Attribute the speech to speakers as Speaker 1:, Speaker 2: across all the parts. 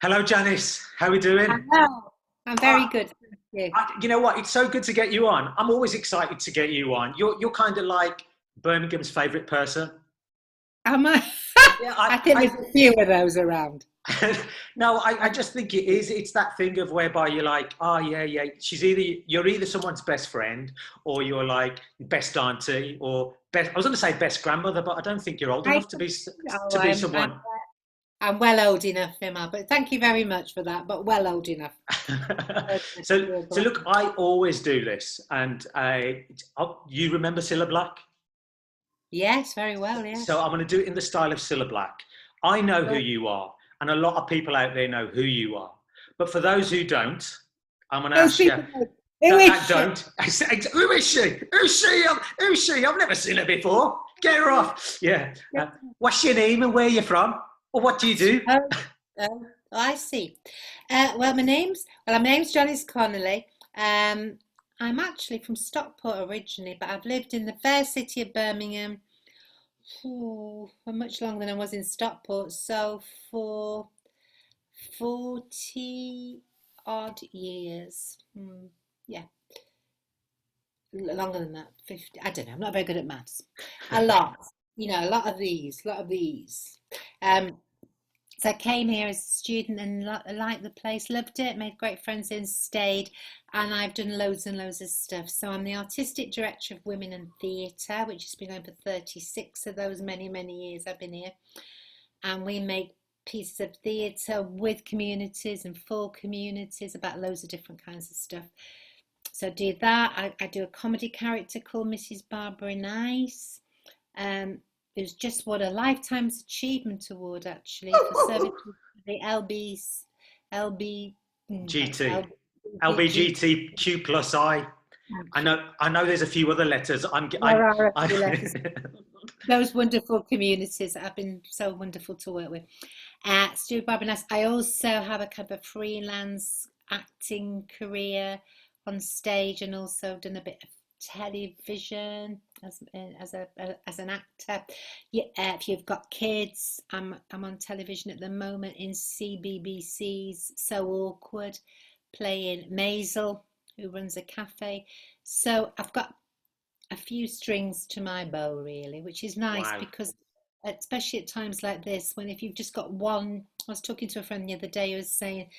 Speaker 1: Hello, Janice. How are we doing?
Speaker 2: Hello. I'm very
Speaker 1: Ah,
Speaker 2: good, thank you.
Speaker 1: you know what? It's so good to get you on. I'm always excited to get you on. You're kind of like Birmingham's favourite person.
Speaker 2: Am I?
Speaker 1: Yeah,
Speaker 2: I think there's a few of those around.
Speaker 1: no, I just think it is. It's that thing of whereby you're like, oh yeah, yeah. You're either someone's best friend or you're like best auntie or best. I was going to say best grandmother, but I don't think you're old
Speaker 2: I,
Speaker 1: enough
Speaker 2: oh,
Speaker 1: to be someone.
Speaker 2: I'm well old enough, Emma, but thank you very much for that, but well old enough.
Speaker 1: So look, I always do this, and you remember Cilla Black?
Speaker 2: Yes, very well,
Speaker 1: So
Speaker 2: yes.
Speaker 1: I'm going to do it in the style of Cilla Black. I know who
Speaker 2: Well,
Speaker 1: you are, and a lot of people out there know who you are. But for those who don't, I'm going to
Speaker 2: those
Speaker 1: ask you
Speaker 2: people, who is
Speaker 1: that
Speaker 2: she?
Speaker 1: don't. I say, who is she? Who's she? Who's she? I've never seen her before. Get her off. Yeah. What's your name and where you're from? Or what do you do?
Speaker 2: Oh, I see. My name's Janice Connolly. Um, I'm actually from Stockport originally, but I've lived in the fair city of Birmingham for much longer than I was in Stockport. So for 40 odd years. Yeah, longer than that. 50. I don't know. I'm not very good at maths. A lot. A lot of these, a lot of these. Um, so I came here as a student and liked the place, loved it, made great friends and stayed. And I've done loads and loads of stuff. So I'm the artistic director of Women and Theatre, which has been going for 36 of those many, many years I've been here. And we make pieces of theatre with communities and for communities about loads of different kinds of stuff. So I do that. I do a comedy character called Mrs. Barbara Nice. It was just won a Lifetime's Achievement Award actually for service to the LB, thanks,
Speaker 1: GT.
Speaker 2: LBGT.
Speaker 1: LBGTQ plus I.
Speaker 2: Thank you.
Speaker 1: I know there's a few other letters.
Speaker 2: There are a few
Speaker 1: I
Speaker 2: letters. Those wonderful communities that have been so wonderful to work with. Stu Barbanas. I also have a kind of a freelance acting career on stage and also done a bit of television as an actor. Yeah, if you've got kids, I'm on television at the moment in CBBC's So Awkward, playing Mazel, who runs a cafe. So I've got a few strings to my bow, really, which is nice
Speaker 1: wow.
Speaker 2: because, especially at times like this, when if you've just got one, I was talking to a friend the other day who was saying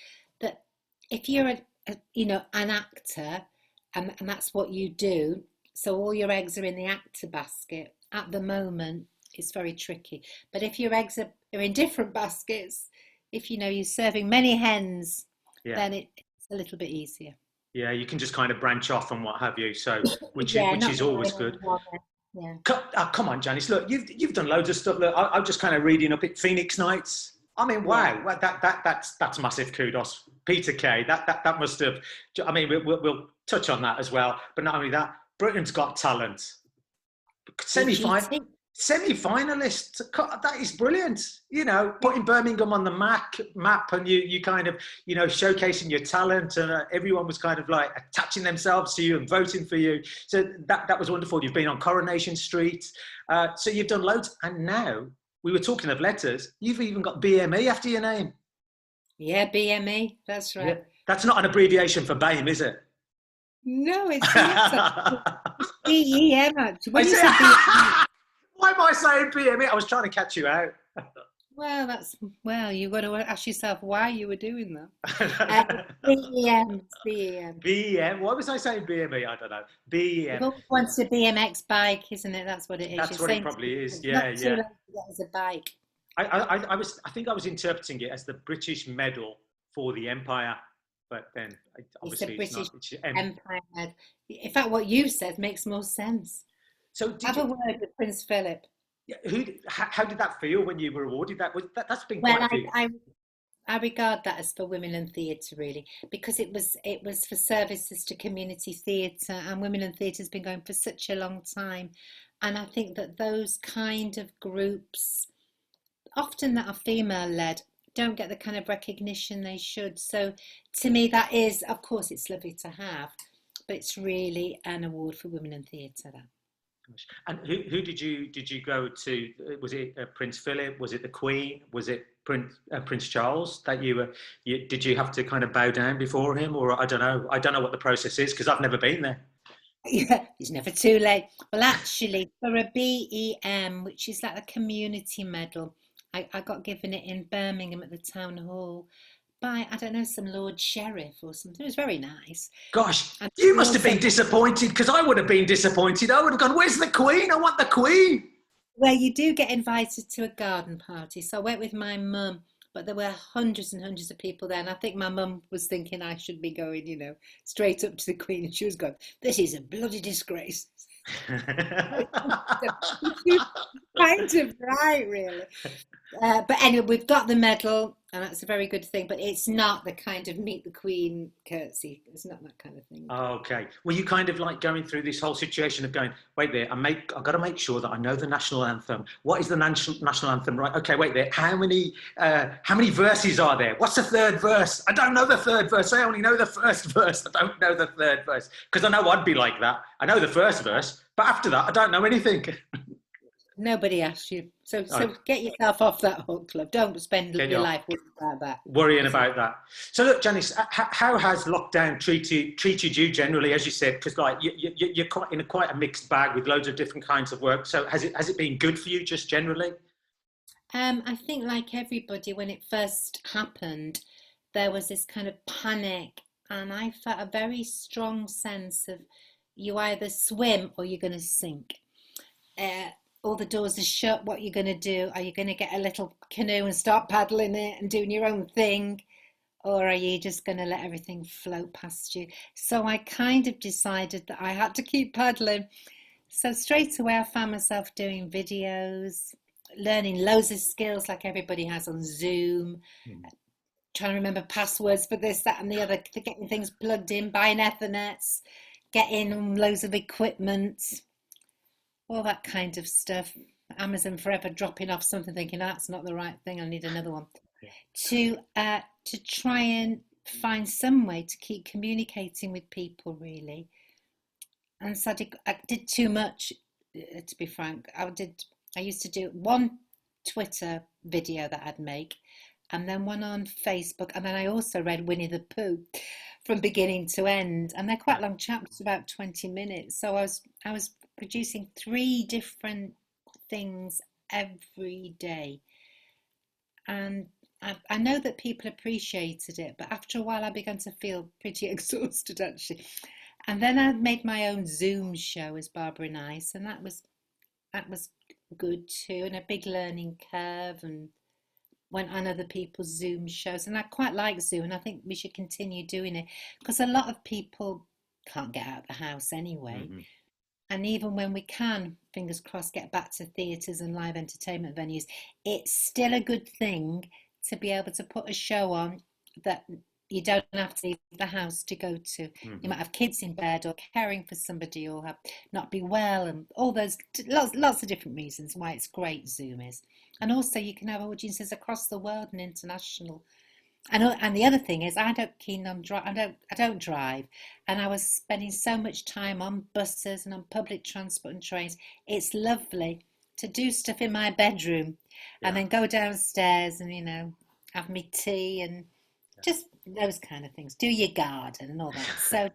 Speaker 2: that if you're an actor and that's what you do, so all your eggs are in the actor basket at the moment, it's very tricky. But if your eggs are in different baskets, if you're serving many hens,
Speaker 1: Yeah.
Speaker 2: then it's a little bit easier.
Speaker 1: Yeah, you can just kind of branch off and what have you. So,
Speaker 2: Yeah,
Speaker 1: which
Speaker 2: not
Speaker 1: is always
Speaker 2: relying on
Speaker 1: good.
Speaker 2: one. Yeah.
Speaker 1: Come on, Janice. Look, you've done loads of stuff. Look, I'm just kind of reading up at Phoenix Nights. I mean,
Speaker 2: Yeah.
Speaker 1: wow, that's massive kudos, Peter Kay. That must have. I mean, we'll touch on that as well. But not only that, Britain's Got Talent semi-final
Speaker 2: BGT.
Speaker 1: semi-finalist. That is brilliant. Putting Birmingham on the map, and you kind of showcasing your talent, and everyone was kind of like attaching themselves to you and voting for you. So that was wonderful. You've been on Coronation Street, so you've done loads, and now we were talking of letters. You've even got BME after your name.
Speaker 2: Yeah, BME. That's
Speaker 1: Yeah,
Speaker 2: right.
Speaker 1: that's not an abbreviation for BAME, is it?
Speaker 2: No, it's not. It's BEM actually.
Speaker 1: I
Speaker 2: When you
Speaker 1: say,
Speaker 2: say BEM,
Speaker 1: why am I saying BME? I was trying to catch you out.
Speaker 2: well, you've got to ask yourself why you were doing that. It's BEM.
Speaker 1: BEM. Why was I saying BME? I don't know.
Speaker 2: You've
Speaker 1: BEM.
Speaker 2: always wanted a BMX bike, isn't it? That's what it is. You're
Speaker 1: That's what it
Speaker 2: saying
Speaker 1: probably is.
Speaker 2: it's
Speaker 1: Yeah,
Speaker 2: not too
Speaker 1: yeah.
Speaker 2: late to get us a bike.
Speaker 1: I think I was interpreting it as the British medal for the empire, but then
Speaker 2: It's a
Speaker 1: obviously it's not.
Speaker 2: British Empire. In fact, what you said makes more sense.
Speaker 1: So did
Speaker 2: Have a
Speaker 1: you?
Speaker 2: word with Prince Philip.
Speaker 1: Yeah, how did that feel when you were awarded that? That's been
Speaker 2: Well,
Speaker 1: quite a few.
Speaker 2: I regard that as for women in theatre really, because it was for services to community theatre, and women in theatre has been going for such a long time, and I think that those kind of groups, often that are female led, don't get the kind of recognition they should. So to me, that is, of course, it's lovely to have, but it's really an award for women in theatre. That.
Speaker 1: And who did you go to? Was it Prince Philip? Was it the Queen? Was it Prince Charles that did you have to kind of bow down before him, or I don't know? I don't know what the process is because I've never been there.
Speaker 2: Yeah, it's never too late. Well, actually, for a BEM, which is like a community medal, I got given it in Birmingham at the town hall by, I don't know, some Lord Sheriff or something. It was very nice.
Speaker 1: Gosh,
Speaker 2: And
Speaker 1: you
Speaker 2: we
Speaker 1: must have
Speaker 2: also,
Speaker 1: been disappointed because I would have been disappointed. I would have gone, "Where's the Queen? I want the Queen."
Speaker 2: well, you do get invited to a garden party. So I went with my mum, but there were hundreds and hundreds of people there. And I think my mum was thinking I should be going, straight up to the Queen. And she was going, "This is a bloody disgrace." She was kind of right, really. But anyway, we've got the medal, and that's a very good thing. But it's not the kind of meet the Queen curtsy. It's not that kind of thing.
Speaker 1: Okay. Were you kind of like going through this whole situation of going, "Wait there, I've got to make sure that I know the national anthem. What is the national anthem? Right. Okay. Wait there. How many verses are there? What's the third verse? I don't know the third verse. I only know the first verse. I don't know the third verse." Because I know I'd be like that. I know the first verse, but after that, I don't know anything.
Speaker 2: Nobody asked you. So get yourself off that hook, love. Don't spend your life
Speaker 1: worrying about that. So look, Janice, how has lockdown treated you generally, as you said? Because like you're quite a mixed bag with loads of different kinds of work. So has it been good for you just generally?
Speaker 2: I think like everybody, when it first happened, there was this kind of panic, and I felt a very strong sense of you either swim or you're going to sink. All the doors are shut. What are you going to do? Are you going to get a little canoe and start paddling it and doing your own thing? Or are you just going to let everything float past you? So I kind of decided that I had to keep paddling. So straight away I found myself doing videos, learning loads of skills like everybody has on Zoom, trying to remember passwords for this, that and the other, getting things plugged in, buying Ethernets, getting loads of equipment, all that kind of stuff. Amazon forever dropping off something, thinking that's not the right thing, I need another one. To try and find some way to keep communicating with people, really. And so I did too much, to be frank. I used to do one Twitter video that I'd make, and then one on Facebook, and then I also read Winnie the Pooh from beginning to end, and they're quite long chapters, about 20 minutes. So I was producing 3 different things every day, and I know that people appreciated it, but after a while I began to feel pretty exhausted, actually. And then I made my own Zoom show as Barbara Nice, and that was good too, and a big learning curve, and went on other people's Zoom shows. And I quite like Zoom, and I think we should continue doing it because a lot of people can't get out of the house anyway. Mm-hmm. And even when we can, fingers crossed, get back to theatres and live entertainment venues, it's still a good thing to be able to put a show on that you don't have to leave the house to go to. Mm-hmm. You might have kids in bed or caring for somebody or not be well, and all those lots of different reasons why it's great, Zoom is. And also you can have audiences across the world and international. And the other thing is I don't drive, and I was spending so much time on buses and on public transport and trains. It's lovely to do stuff in my bedroom and then go downstairs and have me tea and just those kind of things. Do your garden and all that. So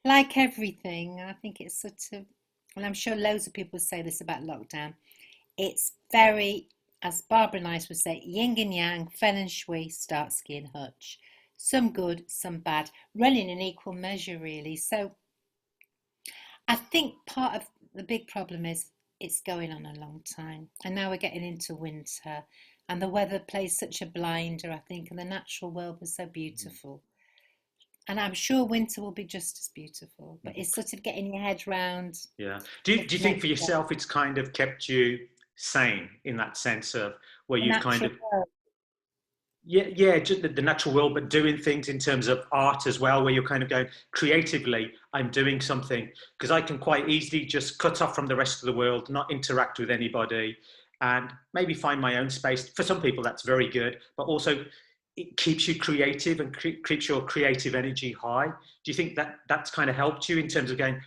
Speaker 2: like everything, I think it's sort of, and I'm sure loads of people say this about lockdown, it's very, as Barbara Nice would say, yin and yang, feng and shui, Starsky and Hutch. Some good, some bad, running in equal measure, really. So I think part of the big problem is it's going on a long time. And now we're getting into winter, and the weather plays such a blinder, I think, and the natural world was so beautiful. And I'm sure winter will be just as beautiful, but it's sort of getting your head round.
Speaker 1: Yeah. Do you think for yourself it's kind of kept you sane in that sense of where you've kind of just the natural world, but doing things in terms of art as well, where you're kind of going creatively, I'm doing something, because I can quite easily just cut off from the rest of the world, not interact with anybody, and maybe find my own space. For some people that's very good, but also it keeps you creative and keeps your creative energy high. Do you think that that's kind of helped you in terms of going,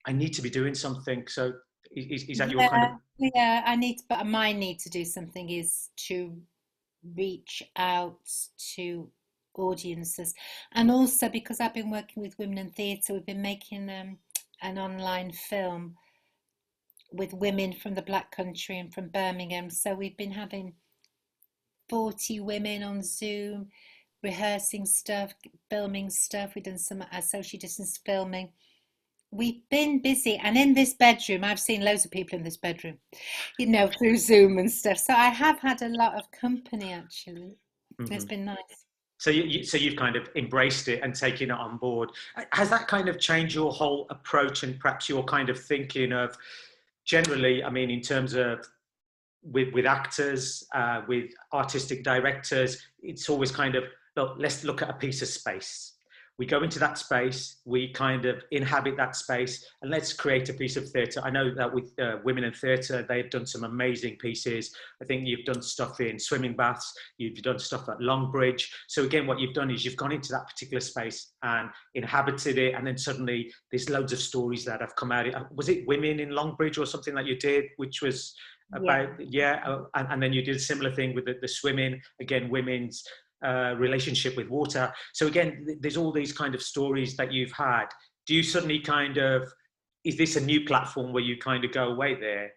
Speaker 1: I need to be doing something? So Is that your kind of?
Speaker 2: Yeah, but my need to do something is to reach out to audiences. And also because I've been working with women in theatre, we've been making an online film with women from the Black Country and from Birmingham. So we've been having 40 women on Zoom, rehearsing stuff, filming stuff. We've done some social distance filming. We've been busy, and in this bedroom, I've seen loads of people in this bedroom, through Zoom and stuff. So I have had a lot of company, actually.
Speaker 1: Mm-hmm.
Speaker 2: It's been nice.
Speaker 1: So you've kind of embraced it and taken it on board. Has that kind of changed your whole approach and perhaps your kind of thinking of generally, I mean, in terms of with actors, with artistic directors, it's always kind of, look, let's look at a piece of space. We go into that space, we kind of inhabit that space, and let's create a piece of theatre. I know that with Women in Theatre, they've done some amazing pieces. I think you've done stuff in swimming baths, you've done stuff at Longbridge. So again, what you've done is you've gone into that particular space and inhabited it, and then suddenly there's loads of stories that have come out. Was it Women in Longbridge or something that you did, which was about, and then you did a similar thing with the swimming, again, women's relationship with water. So again, there's all these kind of stories that you've had. Do you suddenly kind of, is this a new platform where you kind of go away there?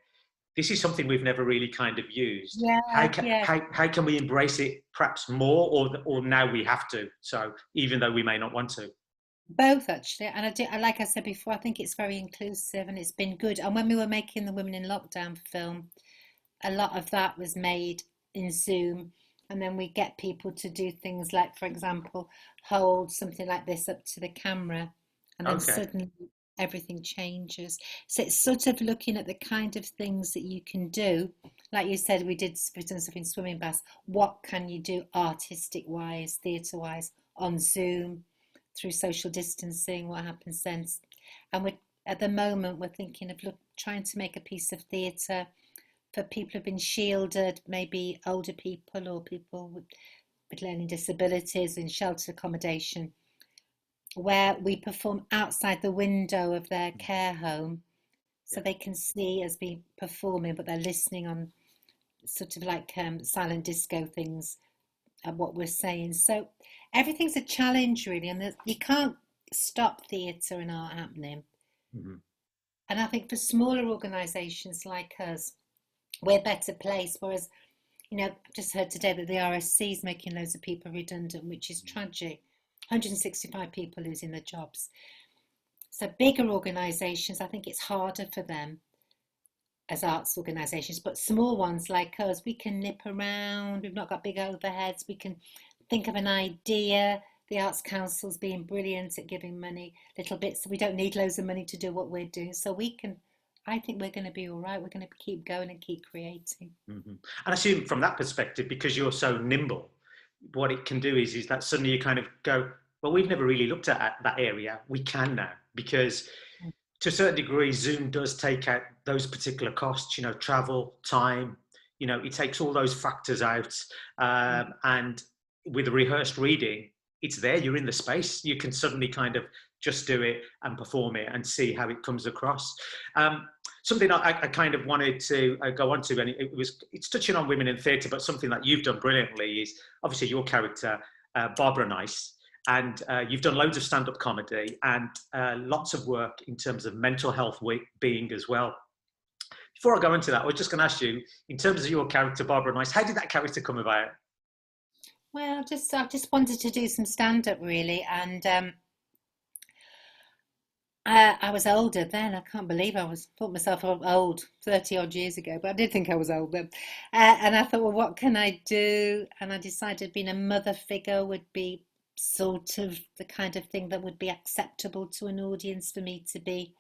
Speaker 1: This is something we've never really kind of used. How can we embrace it perhaps more, or now we have to? So even though we may not want to.
Speaker 2: Both, actually. And like I said before, I think it's very inclusive and it's been good. And when we were making the Women in Lockdown film, a lot of that was made in Zoom. And then we get people to do things like, for example, hold something like this up to the camera, and then suddenly everything changes. So it's sort of looking at the kind of things that you can do. Like you said, we've done stuff in swimming baths. What can you do artistic-wise, theatre-wise, on Zoom, through social distancing? What happens then? And at the moment, we're thinking of trying to make a piece of theatre for people who've been shielded, maybe older people or people with learning disabilities in sheltered accommodation, where we perform outside the window of their care home, so they can see us be performing, but they're listening on sort of like silent disco things at what we're saying. So everything's a challenge, really, and you can't stop theatre and art happening. Mm-hmm. And I think for smaller organisations like us, we're better placed. Whereas, I've just heard today that the RSC is making loads of people redundant, which is tragic. 165 people losing their jobs. So bigger organisations, I think it's harder for them as arts organisations, but small ones like us, we can nip around. We've not got big overheads. We can think of an idea. The Arts Council's being brilliant at giving money, little bits. So we don't need loads of money to do what we're doing. So I think we're going to be all right. We're going to keep going and keep creating. Mm-hmm.
Speaker 1: And I assume from that perspective, because you're so nimble, what it can do is that suddenly you kind of go, well, we've never really looked at that area. We can now, because to a certain degree, Zoom does take out those particular costs, travel, time, it takes all those factors out. And with a rehearsed reading, it's there, you're in the space. You can suddenly kind of just do it and perform it and see how it comes across. Something I kind of wanted to go on to, and it's touching on women in theatre, but something that you've done brilliantly is obviously your character, Barbara Nice, and you've done loads of stand-up comedy and lots of work in terms of mental health being as well. Before I go into that, I was just going to ask you, in terms of your character, Barbara Nice, how did that character come about?
Speaker 2: Well, I just wanted to do some stand-up, really, and I was older then. I can't believe thought myself old 30 odd years ago, but I did think I was old then. And I thought, well, what can I do? And I decided being a mother figure would be sort of the kind of thing that would be acceptable to an audience for me to be.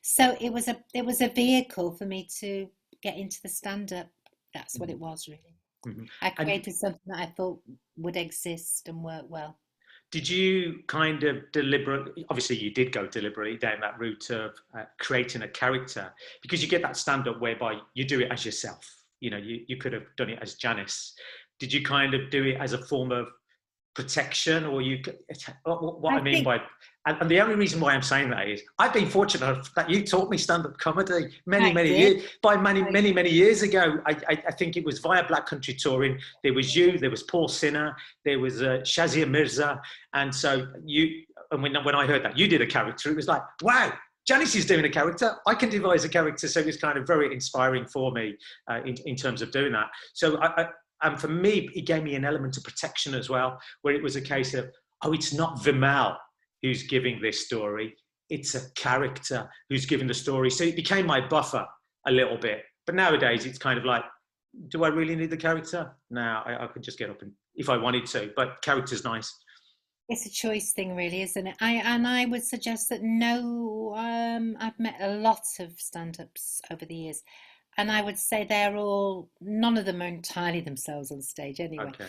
Speaker 2: So it was a vehicle for me to get into the stand-up. That's what it was, really. Mm-hmm. I created something that I thought would exist and work well.
Speaker 1: Did you kind of deliberately, obviously you did go deliberately down that route of creating a character, because you get that stand-up whereby you do it as yourself. You could have done it as Janice. Did you kind of do it as a form of protection, or what I mean by And the only reason why I'm saying that is I've been fortunate enough that you taught me stand-up comedy
Speaker 2: I
Speaker 1: many
Speaker 2: did.
Speaker 1: years, many years ago. I think it was via Black Country Touring. There was you, there was Paul Sinner, there was Shazia Mirza. And so and when I heard that you did a character, it was like, wow, Janice is doing a character. I can devise a character. So it was kind of very inspiring for me in terms of doing that. So and for me, it gave me an element of protection as well, where it was a case of, oh, it's not Vimal who's giving this story, it's a character who's giving the story. So it became my buffer a little bit. But nowadays it's kind of like, do I really need the character? No, I could just get up and if I wanted to, but character's nice.
Speaker 2: It's a choice thing, really, isn't it? I would suggest that no, I've met a lot of stand-ups over the years, and I would say none of them are entirely themselves on stage anyway.
Speaker 1: Okay.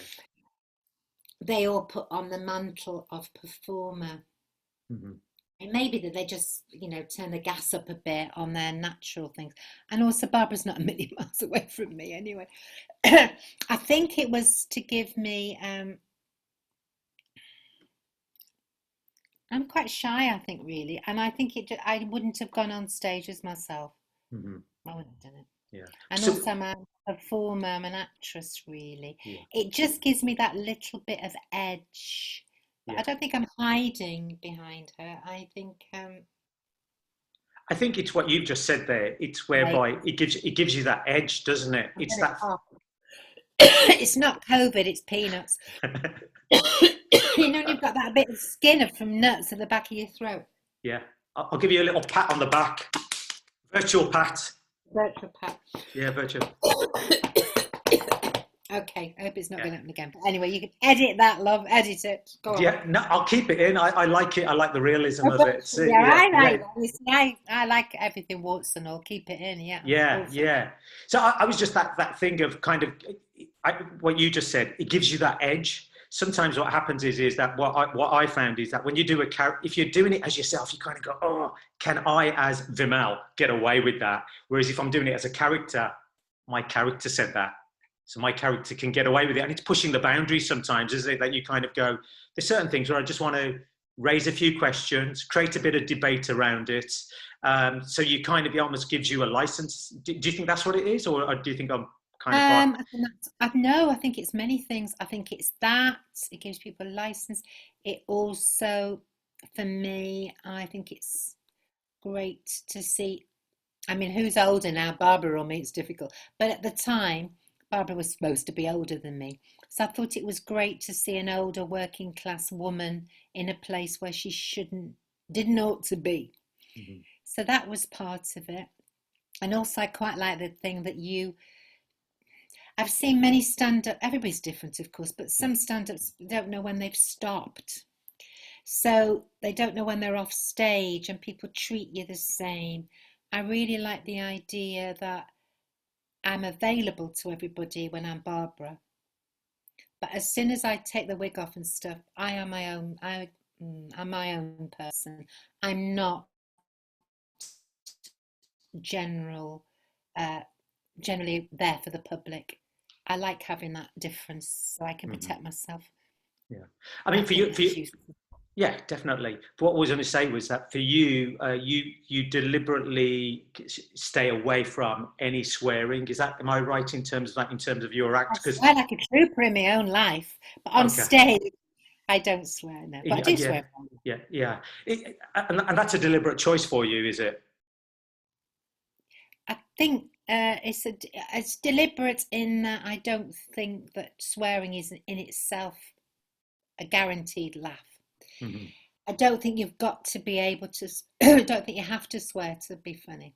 Speaker 2: They all put on the mantle of performer.
Speaker 1: Mm-hmm.
Speaker 2: It may be that they just, turn the gas up a bit on their natural things. And also, Barbara's not a million miles away from me anyway. I think it was to give me, I'm quite shy, I think, really. And I think I wouldn't have gone on stage as myself.
Speaker 1: Mm-hmm.
Speaker 2: I wouldn't have done it.
Speaker 1: Yeah.
Speaker 2: And
Speaker 1: So,
Speaker 2: also, I'm a performer, I'm an actress, really.
Speaker 1: yeah.
Speaker 2: It just gives me that little bit of edge. But I
Speaker 1: Yeah.
Speaker 2: don't think I'm hiding behind her. I think
Speaker 1: I think it's what you've just said there. It's
Speaker 2: like,
Speaker 1: whereby it gives you that edge, doesn't it?
Speaker 2: I'm
Speaker 1: It's
Speaker 2: gonna
Speaker 1: that.
Speaker 2: cough. It's not COVID, it's peanuts. You've got that bit of skin from nuts at the back of your throat.
Speaker 1: Yeah. I'll give you a little pat on the back. Virtual pat.
Speaker 2: Virtual pat.
Speaker 1: Yeah, virtual.
Speaker 2: Okay, I hope it's not going to happen again. But anyway, you can edit that, love. Edit it. Go on.
Speaker 1: Yeah, no, I'll keep it in. I like it. I like the realism of it. So,
Speaker 2: Yeah, I like that. You see, I like everything warts and all. Keep it in, yeah.
Speaker 1: Yeah,
Speaker 2: Awesome.
Speaker 1: yeah. So I was just that thing of kind of what you just said. It gives you that edge. Sometimes what happens is that what I found is that when you do if you're doing it as yourself, you kind of go, oh, can I as Vimal get away with that? Whereas if I'm doing it as a character, my character said that. So my character can get away with it. And it's pushing the boundaries sometimes, isn't it? That you kind of go, there's certain things where I just want to raise a few questions, create a bit of debate around it. So you kind of, it almost gives you a license. Do you think that's what it is? Or do you think I'm kind of...
Speaker 2: I think it's many things. I think it's that. It gives people a license. It also, for me, I think it's great to see. I mean, who's older now? Barbara or me? It's difficult. But at the time, Barbara was supposed to be older than me. So I thought it was great to see an older working class woman in a place where she didn't ought to be. Mm-hmm. So that was part of it. And also I quite like the thing that I've seen many stand-up, everybody's different of course, but some stand-ups don't know when they've stopped. So they don't know when they're off stage and people treat you the same. I really like the idea that I'm available to everybody when I'm Barbara. But as soon as I take the wig off and stuff, I am my own. I'm my own person. I'm not generally there for the public. I like having that difference so I can protect myself.
Speaker 1: Yeah, I mean, for you. Yeah, definitely. But what I was going to say was that for you, you deliberately stay away from any swearing. Am I right in terms of your act?
Speaker 2: I swear like a trooper in my own life, but on stage, I don't swear now. But I do swear.
Speaker 1: Yeah. And that's a deliberate choice for you, is it?
Speaker 2: I think it's deliberate in that I don't think that swearing is in itself a guaranteed laugh. Mm-hmm. I don't think you've got to be able to. I don't think you have to swear to be funny.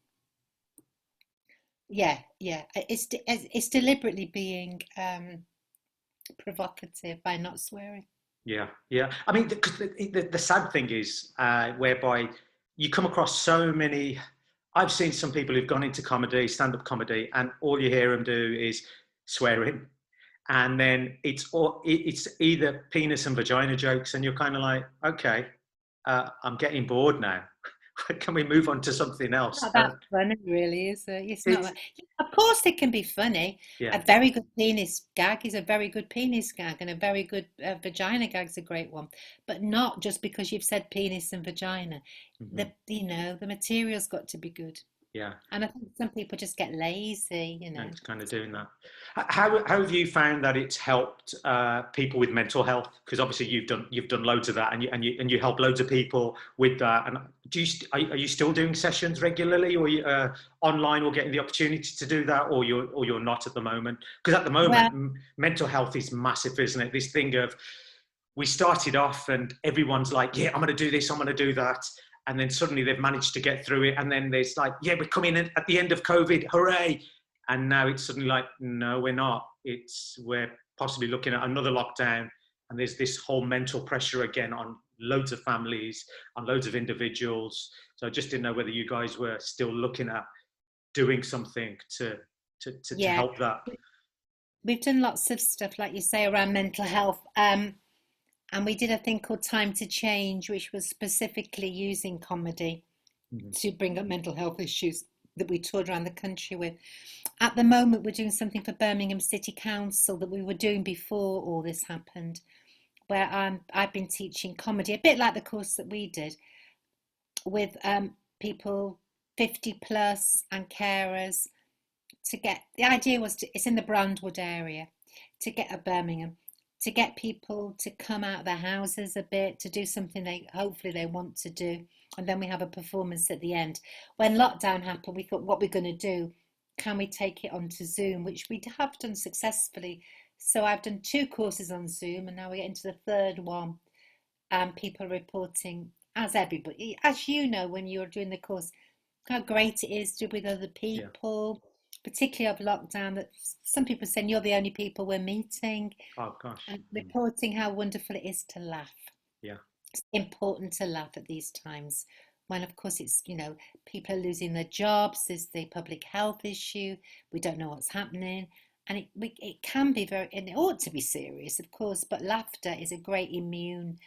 Speaker 2: Yeah. It's deliberately being provocative by not swearing.
Speaker 1: Yeah. I mean, the sad thing is whereby you come across so many. I've seen some people who've gone into comedy, stand-up comedy, and all you hear them do is swearing. And then it's either penis and vagina jokes, and you're kind of like, okay, I'm getting bored now. can we move on to something
Speaker 2: It's
Speaker 1: else?
Speaker 2: not that funny, really, is it? It's not
Speaker 1: It's
Speaker 2: that. Of course, it can be funny. A
Speaker 1: yeah.
Speaker 2: very good penis gag is a very good penis gag, and a very good vagina gag is a great one. But not just because you've said penis and vagina.
Speaker 1: Mhm.
Speaker 2: The material's got to be good.
Speaker 1: Yeah.
Speaker 2: And I think some people just get lazy, you know.
Speaker 1: And kind of doing that. How have you found that it's helped people with mental health? Because obviously you've done loads of that, and you help loads of people with that. And are you still doing sessions regularly, or you, online, or getting the opportunity to do that, or you're not at the moment? Because at the moment,
Speaker 2: Well,
Speaker 1: mental health is massive, isn't it? This thing of we started off and everyone's like, yeah, I'm going to do this, I'm going to do that. And then suddenly they've managed to get through it. And then there's like, yeah, we're coming in at the end of COVID, hooray. And now it's suddenly like, no, we're not. We're possibly looking at another lockdown. And there's this whole mental pressure again on loads of families, on loads of individuals. So I just didn't know whether you guys were still looking at doing something to
Speaker 2: yeah,
Speaker 1: help that.
Speaker 2: we've done lots of stuff, like you say, around mental health. And we did a thing called Time to Change, which was specifically using comedy
Speaker 1: Mhm.
Speaker 2: to bring up mental health issues that we toured around the country with. At the moment, we're doing something for Birmingham City Council that we were doing before all this happened, where I've been teaching comedy, a bit like the course that we did, with people 50 plus and carers. The idea was it's in the Brandwood area, to get a Birmingham, to get people to come out of their houses a bit, to do something hopefully they want to do. And then we have a performance at the end. When lockdown happened, we thought, what we're going to do, can we take it onto Zoom, which we have done successfully. So I've done 2 courses on Zoom, and now we get into the 3rd one. And people are reporting, as everybody, as you know, when you're doing the course, how great it is to be with other
Speaker 1: Yeah.
Speaker 2: people, particularly of lockdown, that some people are saying you're the only people we're meeting,
Speaker 1: Oh, gosh.
Speaker 2: and reporting how wonderful it is to laugh.
Speaker 1: Yeah.
Speaker 2: It's important to laugh at these times, when of course it's, people are losing their jobs, there's the public health issue, we don't know what's happening, and it can be and it ought to be serious, of course, but laughter is a great immune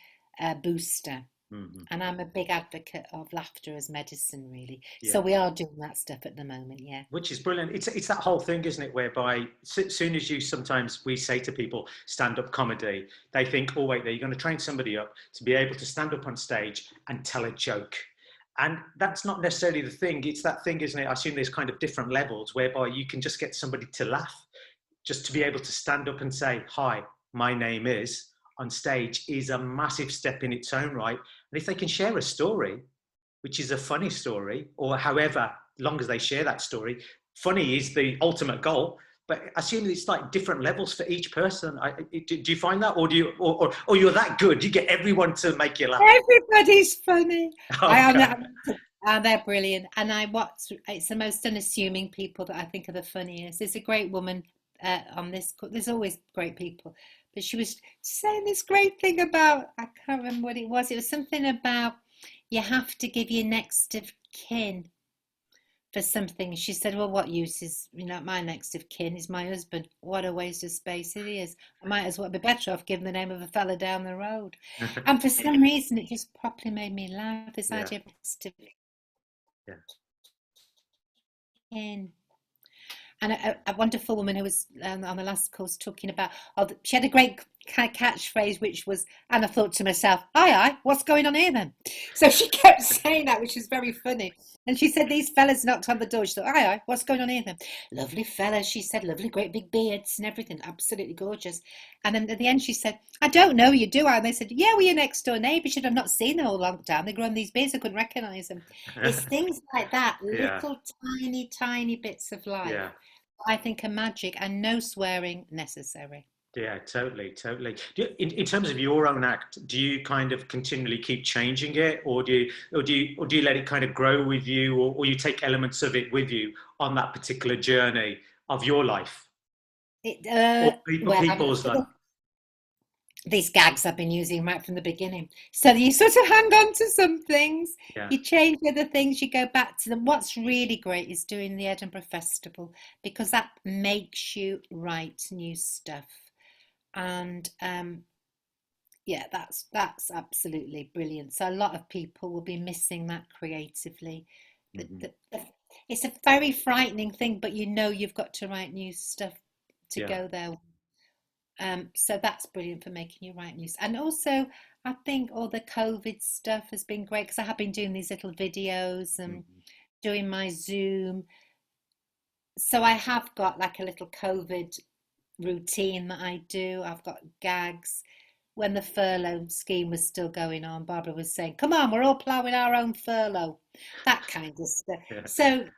Speaker 2: booster.
Speaker 1: Mm-hmm.
Speaker 2: And I'm a big advocate of laughter as medicine, really.
Speaker 1: Yeah.
Speaker 2: So we are doing that stuff at the moment, yeah.
Speaker 1: Which is brilliant. It's that whole thing, isn't it? Whereby as soon as sometimes we say to people, stand-up comedy, they think, oh, wait, you're going to train somebody up to be able to stand up on stage and tell a joke. And that's not necessarily the thing. It's that thing, isn't it? I assume there's kind of different levels whereby you can just get somebody to laugh. Just to be able to stand up and say, hi, my name is, on stage is a massive step in its own right. And if they can share a story, which is a funny story, or however long as they share that story, funny is the ultimate goal. But I assume it's like different levels for each person. Do you find that, or or you're that good, you get everyone to make you laugh?
Speaker 2: Everybody's funny.
Speaker 1: Okay.
Speaker 2: They're brilliant. And it's the most unassuming people that I think are the funniest. There's a great woman on this. There's always great people, but she was saying this great thing about, I can't remember what it was. It was something about you have to give your next of kin for something. She said, well, what use is, my next of kin is my husband. What a waste of space it is. I might as well be better off giving the name of a fella down the road. And for some reason, it just properly made me laugh, this
Speaker 1: Yeah.
Speaker 2: idea of next of
Speaker 1: Yeah.
Speaker 2: kin. And a wonderful woman who was on the last course talking about, she had a great kind of catchphrase, which was, and I thought to myself, aye, what's going on here then? So she kept saying that, which was very funny. And she said, these fellas knocked on the door. She thought, aye, what's going on here then? Lovely fellas, she said, lovely, great big beards and everything, absolutely gorgeous. And then at the end, she said, I don't know you, do I? And they said, yeah, we're your next door neighbour. She said, I've not seen them all lockdown. They grown these beards, I couldn't recognise them. It's things like that,
Speaker 1: Yeah.
Speaker 2: little tiny bits of life.
Speaker 1: Yeah.
Speaker 2: I think are magic, and no swearing necessary.
Speaker 1: Yeah, totally. In terms of your own act, do you kind of continually keep changing it, or do you let it kind of grow with you, or you take elements of it with you on that particular journey of your life? People's life.
Speaker 2: These gags I've been using right from the beginning. So you sort of hang on to some things,
Speaker 1: Yeah.
Speaker 2: you change other things, you go back to them. What's really great is doing the Edinburgh Festival, because that makes you write new stuff. And yeah, that's absolutely brilliant. So a lot of people will be missing that creatively.
Speaker 1: Hmm.
Speaker 2: It's a very frightening thing, but you know you've got to write new stuff to
Speaker 1: Yeah.
Speaker 2: go there. So that's brilliant for making you write news. And also, I think all the COVID stuff has been great because I have been doing these little videos and
Speaker 1: Hmm.
Speaker 2: doing my Zoom. So I have got like a little COVID routine that I do. I've got gags. When the furlough scheme was still going on, Barbara was saying, "Come on, we're all ploughing our own furlough," that kind of stuff.
Speaker 1: Yeah.
Speaker 2: So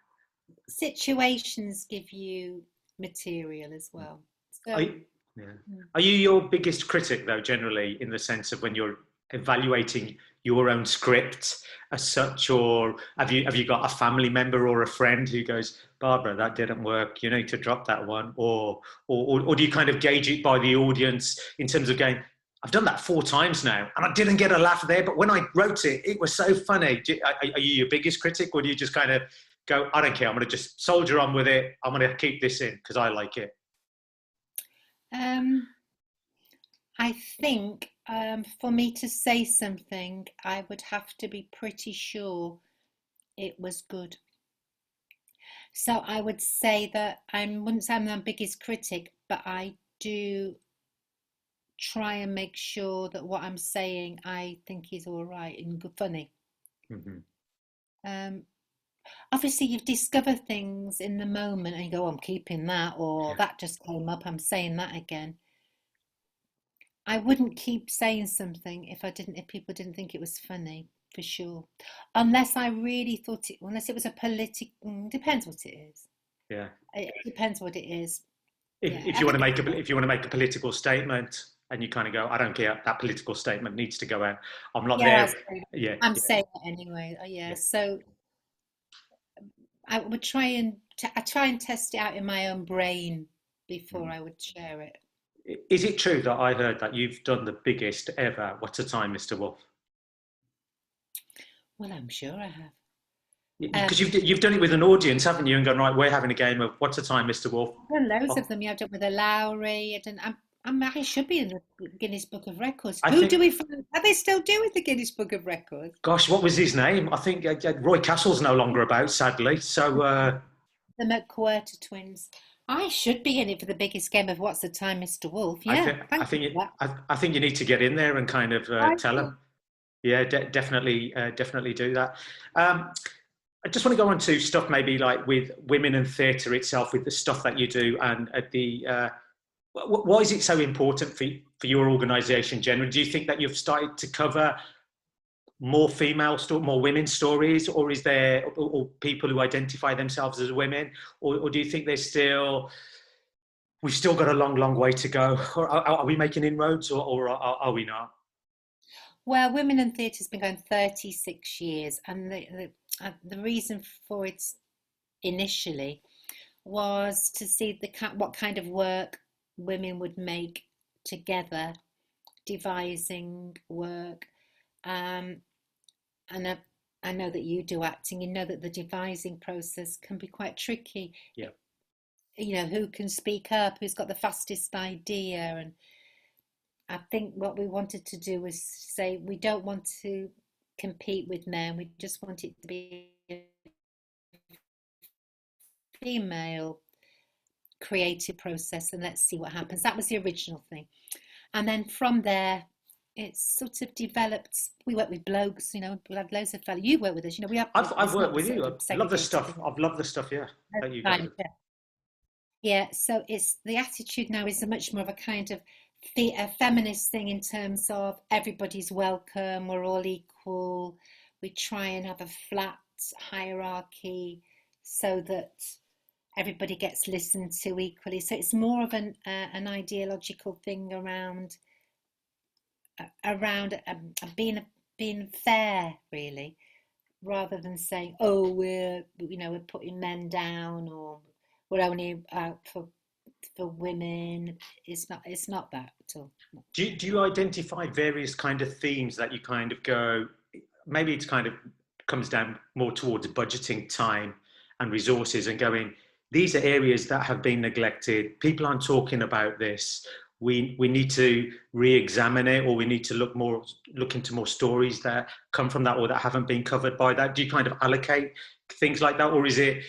Speaker 2: situations give you material as well.
Speaker 1: Are
Speaker 2: So
Speaker 1: you, yeah.
Speaker 2: mm,
Speaker 1: Are you your biggest critic though, generally, in the sense of when you're evaluating your own script as such, or have you got a family member or a friend who goes, Barbara, that didn't work, you need to drop that one, or do you kind of gauge it by the audience in terms of going, I've done that 4 times now and I didn't get a laugh there, but when I wrote it, it was so funny. Are you your biggest critic, or do you just kind of go, I don't care, I'm going to just soldier on with it, I'm going to keep this in because I like it?
Speaker 2: um, I think for me to say something, I would have to be pretty sure it was good. So I would say that I wouldn't say I'm the biggest critic, but I do try and make sure that what I'm saying I think is all right and good, funny.
Speaker 1: Hmm.
Speaker 2: Um, Obviously, you've discovered things in the moment and you go, oh, I'm keeping that, or that just came up, I'm saying that again. I wouldn't keep saying something if people didn't think it was funny, for sure. Unless I really thought unless it was a political, depends what it is.
Speaker 1: Yeah.
Speaker 2: It depends what it is. Yeah,
Speaker 1: If
Speaker 2: I
Speaker 1: you want to
Speaker 2: think
Speaker 1: make a political statement and you kind of go, I don't care, that political statement needs to go out. I'm not
Speaker 2: yeah,
Speaker 1: there. Yeah,
Speaker 2: I'm
Speaker 1: yeah,
Speaker 2: saying it anyway. Yeah,
Speaker 1: yeah.
Speaker 2: so I would I try and test it out in my own brain before
Speaker 1: Mhm.
Speaker 2: I would share it.
Speaker 1: Is it true that I heard that you've done the biggest ever What's a Time, Mr. Wolf?
Speaker 2: Well, I'm sure I have.
Speaker 1: Because you've done it with an audience, haven't you? And gone, right, we're having a game of What's a Time, Mr. Wolf.
Speaker 2: I've done loads of
Speaker 1: Oh,
Speaker 2: them. Yeah, I've done with the Lowry. I should be in the Guinness Book of Records.
Speaker 1: I
Speaker 2: Who do
Speaker 1: think,
Speaker 2: we find? Are they still doing the Guinness Book of Records?
Speaker 1: gosh, what was his name? I think Roy Castle's no longer about, sadly. So
Speaker 2: The McQuarter twins. I should be in it for the biggest game of What's the Time, Mr. Wolf.
Speaker 1: I
Speaker 2: Yeah,
Speaker 1: think I
Speaker 2: thank you
Speaker 1: think
Speaker 2: for that.
Speaker 1: I think you need to get in there and kind of
Speaker 2: I
Speaker 1: tell
Speaker 2: will.
Speaker 1: them. Yeah, definitely do that. Um, I just want to go on to stuff maybe like with women and theatre itself, with the stuff that you do, and at the why is it so important for your organisation generally? Do you think that you've started to cover more women's stories, or is there or people who identify themselves as women, or do you think we've still got a long way to go, or are we making inroads, or are we not?
Speaker 2: Well, Women in Theatre has been going 36 years, and the reason for it initially was to see what kind of work women would make together, devising work. Um, and I know that you do acting, you know that the devising process can be quite tricky.
Speaker 1: Yeah.
Speaker 2: You know, who can speak up, who's got the fastest idea. And I think what we wanted to do was say we don't want to compete with men, we just want it to be a female creative process and let's see what happens. That was the original thing. And then from there, it's sort of developed. We work with blokes, you know, we have loads of fellow. You work with us, you know, we have,
Speaker 1: I've
Speaker 2: it's
Speaker 1: worked
Speaker 2: not
Speaker 1: with
Speaker 2: sort
Speaker 1: you.
Speaker 2: of
Speaker 1: I
Speaker 2: a
Speaker 1: love the
Speaker 2: segregated
Speaker 1: stuff.
Speaker 2: thing.
Speaker 1: I've loved the stuff. Yeah, that you guys
Speaker 2: Right,
Speaker 1: have.
Speaker 2: yeah. Yeah, so it's the attitude now is a much more of a kind of a feminist thing in terms of everybody's welcome, we're all equal. We try and have a flat hierarchy so that everybody gets listened to equally. So it's more of an ideological thing around being fair, really, rather than saying, "Oh, we're putting men down," or "We're only out for women." It's not that at all.
Speaker 1: Do you identify various kind of themes that you kind of go, maybe it's kind of comes down more towards budgeting time and resources and going, these are areas that have been neglected. People aren't talking about this. we need to re-examine it, or we need to look into more stories that come from that or that haven't been covered by that? Do you kind of allocate things like that, or is it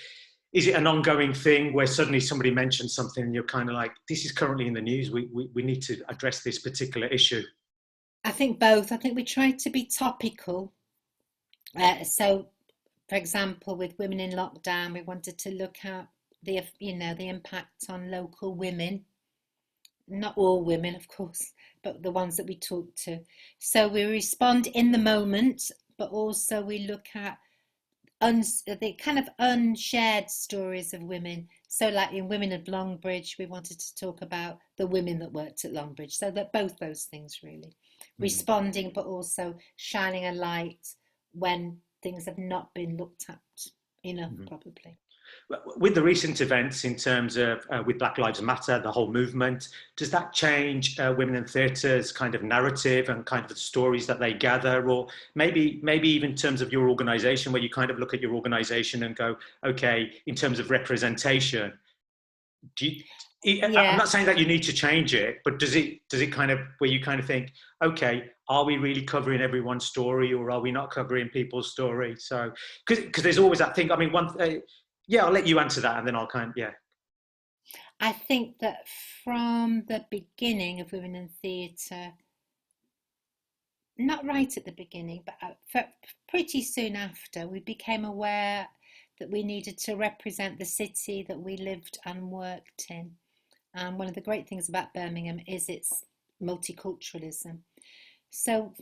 Speaker 1: an ongoing thing where suddenly somebody mentions something and you're kind of like, this is currently in the news, we need to address this particular issue?
Speaker 2: I think both. I think we try to be topical. So, for example, with women in lockdown, we wanted to look at the impact on local women. Not all women, of course, but the ones that we talk to. So we respond in the moment, but also we look at the kind of unshared stories of women. So like in Women of Longbridge, we wanted to talk about the women that worked at Longbridge. So that both those things really. Responding, but also shining a light when things have not been looked at enough, probably.
Speaker 1: With the recent events in terms of with Black Lives Matter, the whole movement, does that change Women in Theatre's kind of narrative and kind of the stories that they gather? Or maybe even in terms of your organisation, where you kind of look at your organisation and go, okay, in terms of representation, I'm not saying that you need to change it, but does it kind of, where you kind of think, okay, are we really covering everyone's story, or are we not covering people's story? So, because there's always that thing. I mean, yeah, I'll let you answer that, and then I'll
Speaker 2: I think that from the beginning of Women in Theatre, not right at the beginning, but pretty soon after, we became aware that we needed to represent the city that we lived and worked in. And one of the great things about Birmingham is its multiculturalism. So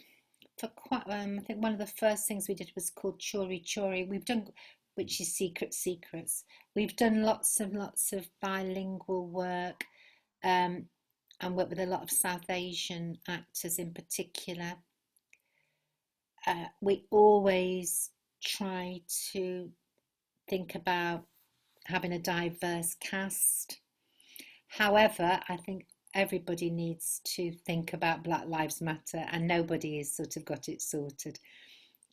Speaker 2: for quite, I think one of the first things we did was called Chori Chori. We've done, which is Secrets. We've done lots of bilingual work, and worked with a lot of South Asian actors in particular. We always try to think about having a diverse cast. However, I think everybody needs to think about Black Lives Matter, and nobody has sort of got it sorted.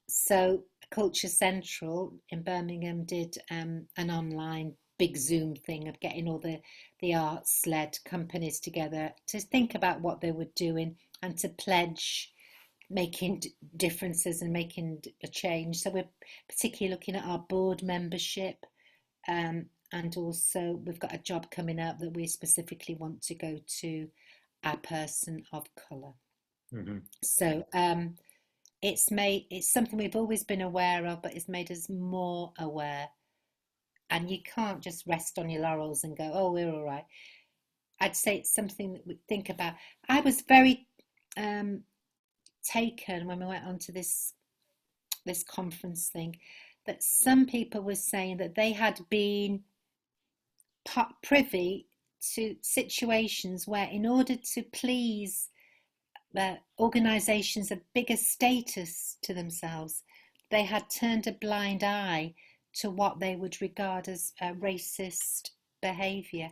Speaker 2: So Culture Central in Birmingham did an online big Zoom thing of getting all the arts-led companies together to think about what they were doing and to pledge making differences and making a change. So we're particularly looking at our board membership, and also we've got a job coming up that we specifically want to go to a person of colour. So it's something we've always been aware of, but it's made us more aware. And you can't just rest on your laurels and go, oh, we're all right. I'd say it's something that we think about. I was very taken when we went on to this conference thing, that some people were saying that they had been privy to situations where, in order to please organisations of bigger status to themselves, they had turned a blind eye to what they would regard as racist behaviour.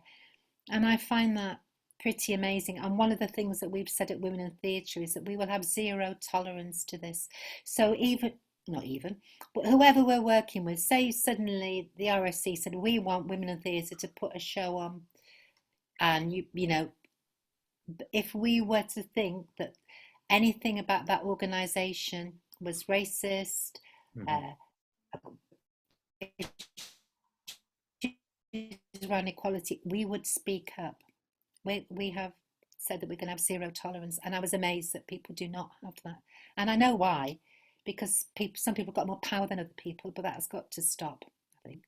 Speaker 2: And I find that pretty amazing. And one of the things that we've said at Women in Theatre is that we will have zero tolerance to this. So but whoever we're working with, say suddenly the RSC said, we want Women in Theatre to put a show on, and you know, if we were to think that anything about that organisation was racist, around equality, we would speak up. We have said that we're going to have zero tolerance, and I was amazed that people do not have that. And I know why, because some people got more power than other people, but that has got to stop, I think.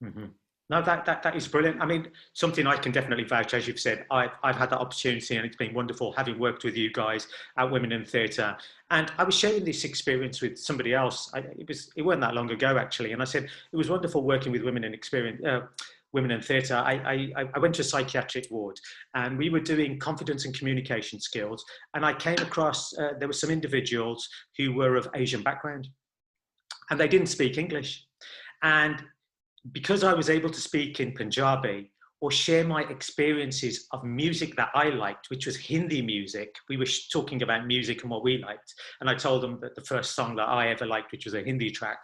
Speaker 1: No, that is brilliant. I mean, something I can definitely vouch, as you've said, I've had that opportunity, and it's been wonderful having worked with you guys at Women in Theatre. And I was sharing this experience with somebody else. It wasn't that long ago, actually, and I said it was wonderful working with women in Women in Theatre. I went to a psychiatric ward, and we were doing confidence and communication skills, and I came across there were some individuals who were of Asian background, and they didn't speak English. And because I was able to speak in Punjabi or share my experiences of music that I liked, which was Hindi music, we were talking about music and what we liked. And I told them that the first song that I ever liked, which was a Hindi track,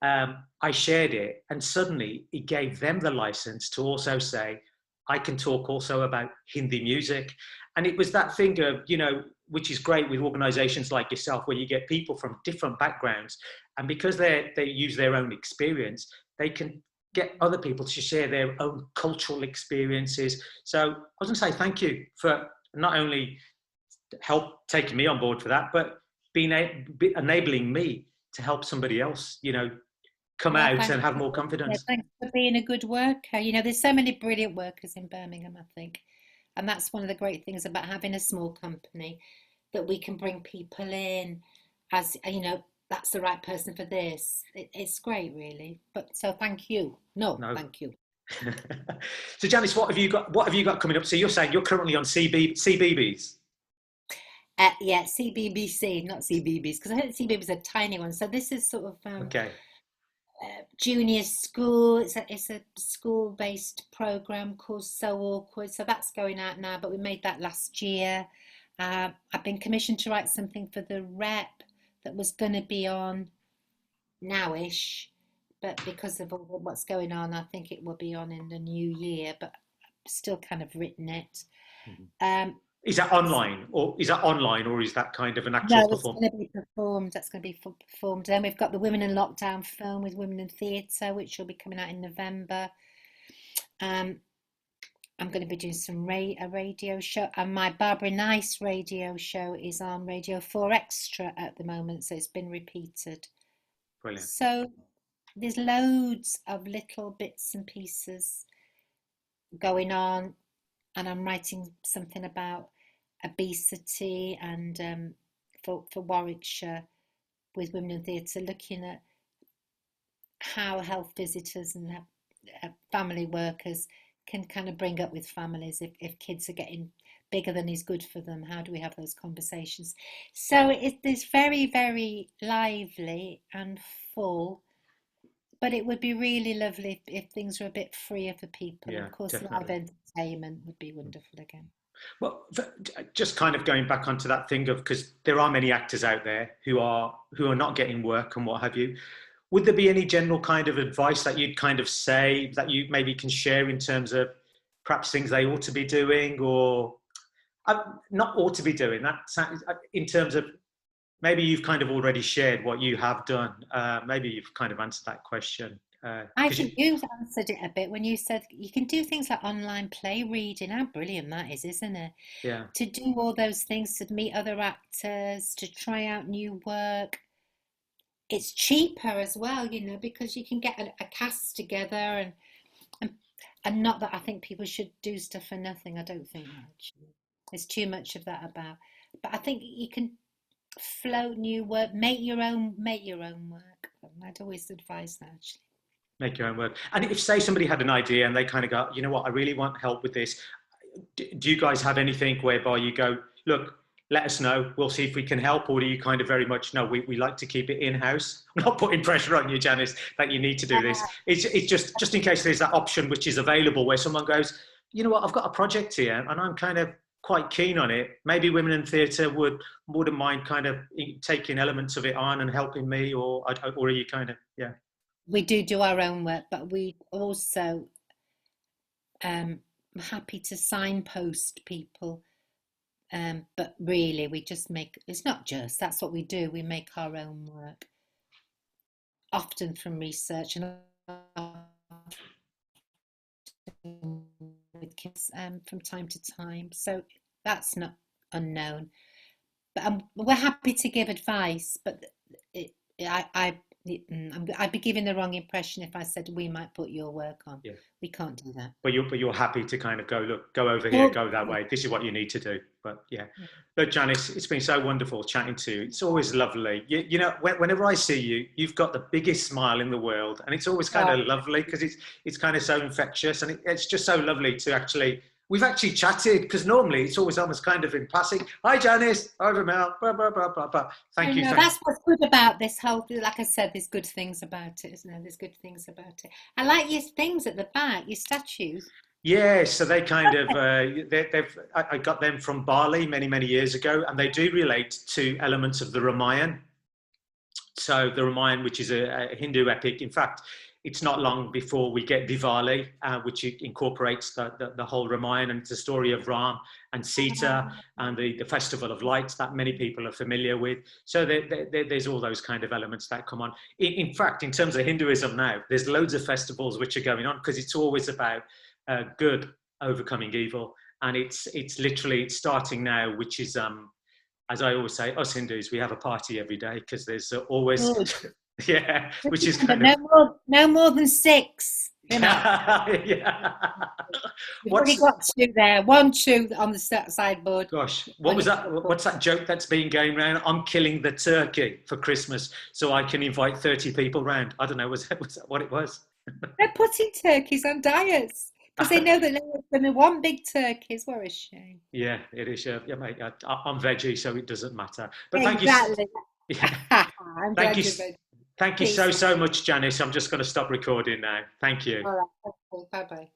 Speaker 1: I shared it, and suddenly it gave them the license to also say, I can talk also about Hindi music. And it was that thing of, you know, which is great with organizations like yourself, where you get people from different backgrounds, and because they use their own experience, they can get other people to share their own cultural experiences. So I was going to say thank you for not only help taking me on board for that, but enabling me to help somebody else, you know, come
Speaker 2: Well,
Speaker 1: out
Speaker 2: thanks.
Speaker 1: and have more
Speaker 2: Yeah,
Speaker 1: confidence.
Speaker 2: thanks for being a good worker. You know, there's so many brilliant workers in Birmingham, I think. And that's one of the great things about having a small company, that we can bring people in as, you know, that's the right person for this. It's great, really. But so thank you. No,
Speaker 1: No.
Speaker 2: thank you.
Speaker 1: So Janice, what have you got? What have you got coming up? So you're saying you're currently on CBBS.
Speaker 2: Yeah, CBBC, not CBBS, because I think CBBS are tiny ones. So this is sort of
Speaker 1: Okay.
Speaker 2: junior school. It's a school-based program called So Awkward. So that's going out now, but we made that last year. I've been commissioned to write something for the Rep that was going to be on nowish, but because of all what's going on, I think it will be on in the new year. But I've still kind of written it. Um,
Speaker 1: Is that online, or is that kind of an actual
Speaker 2: no, it's
Speaker 1: performance?
Speaker 2: going to be performed. That's going to be performed. Then we've got the Women in Lockdown film with Women in Theatre, which will be coming out in November. Um, I'm going to be doing a radio show, and my Barbara Nice radio show is on Radio 4 Extra at the moment, so it's been repeated.
Speaker 1: Brilliant.
Speaker 2: So there's loads of little bits and pieces going on, and I'm writing something about obesity and for Warwickshire with Women in Theatre, looking at how health visitors and family workers can kind of bring up with families if kids are getting bigger than is good for them. How do we have those conversations? So it's very, very lively and full, but it would be really lovely if things were a bit freer for people.
Speaker 1: Yeah,
Speaker 2: Of course, live
Speaker 1: definitely.
Speaker 2: entertainment would be wonderful again.
Speaker 1: Well, just kind of going back onto that thing of, because there are many actors out there who are not getting work and what have you. Would there be any general kind of advice that you'd kind of say that you maybe can share in terms of perhaps things they ought to be doing, or not ought to be doing? That in terms of, maybe you've kind of already shared what you have done. Maybe you've kind of answered that question.
Speaker 2: I think you answered it a bit when you said you can do things like online play reading. How brilliant that is, isn't it?
Speaker 1: Yeah.
Speaker 2: To do all those things, to meet other actors, to try out new work. It's cheaper as well, you know, because you can get a cast together and and not that I think people should do stuff for nothing. I don't think actually. There's too much of that about. But I think you can float new work, make your own work. I'd always advise that actually.
Speaker 1: Make your own work. And if, say, somebody had an idea and they kind of go, you know what, I really want help with this. Do you guys have anything whereby you go, look, let us know, we'll see if we can help? Or do you kind of very much, no, we like to keep it in-house? I'm not putting pressure on you, Janice, that you need to do this. It's just in case there's that option which is available where someone goes, you know what, I've got a project here and I'm kind of quite keen on it. Maybe Women in Theatre wouldn't mind kind of taking elements of it on and helping me, or are you kind of, yeah.
Speaker 2: We do our own work, but we also happy to signpost people. But really, we just it's not just, that's what we do. We make our own work, often from research and with kids from time to time. So that's not unknown. But we're happy to give advice, but I'd be giving the wrong impression if I said we might put your work on.
Speaker 1: Yeah.
Speaker 2: We can't do that.
Speaker 1: But you're happy to kind of go, look, go over here, go that way. This is what you need to do. But yeah. Look, Janice, it's been so wonderful chatting to you. It's always lovely. You know, whenever I see you, you've got the biggest smile in the world, and it's always kind of lovely because it's kind of so infectious, and it's just so lovely to actually. We've actually chatted, because normally it's always almost kind of in passing. Hi, Janice. Hi, Ramel. Blah, blah, blah, blah, blah. Thank you.
Speaker 2: That's what's good about this whole, like I said, there's good things about it, isn't there? There's good things about it. I like your things at the back, your statues.
Speaker 1: Yeah, so they kind of, I got them from Bali many, many years ago, and they do relate to elements of the Ramayana. So the Ramayana, which is a Hindu epic, in fact, it's not long before we get Diwali, which incorporates the whole Ramayana and the story of Ram and Sita and the Festival of Lights that many people are familiar with. So there's all those kind of elements that come on. In fact, in terms of Hinduism now, there's loads of festivals which are going on because it's always about good overcoming evil. And it's starting now, which is, as I always say, us Hindus, we have a party every day because there's always...
Speaker 2: Good.
Speaker 1: Yeah, which is
Speaker 2: But
Speaker 1: kind of
Speaker 2: no more than 6.
Speaker 1: yeah.
Speaker 2: You've already got 2 there. 1, 2 on the sideboard.
Speaker 1: Gosh, what was that? What's that joke that's been going around? I'm killing the turkey for Christmas so I can invite 30 people round. I don't know. Was that what it was?
Speaker 2: They're putting turkeys on diets because they know that no one's going to want big turkeys. What a shame.
Speaker 1: Yeah, it is. Yeah, mate. I'm veggie, so it doesn't matter. But
Speaker 2: exactly.
Speaker 1: Thank you. Thank you so much, Janice. I'm just going to stop recording now. Thank you.
Speaker 2: All right. Bye-bye.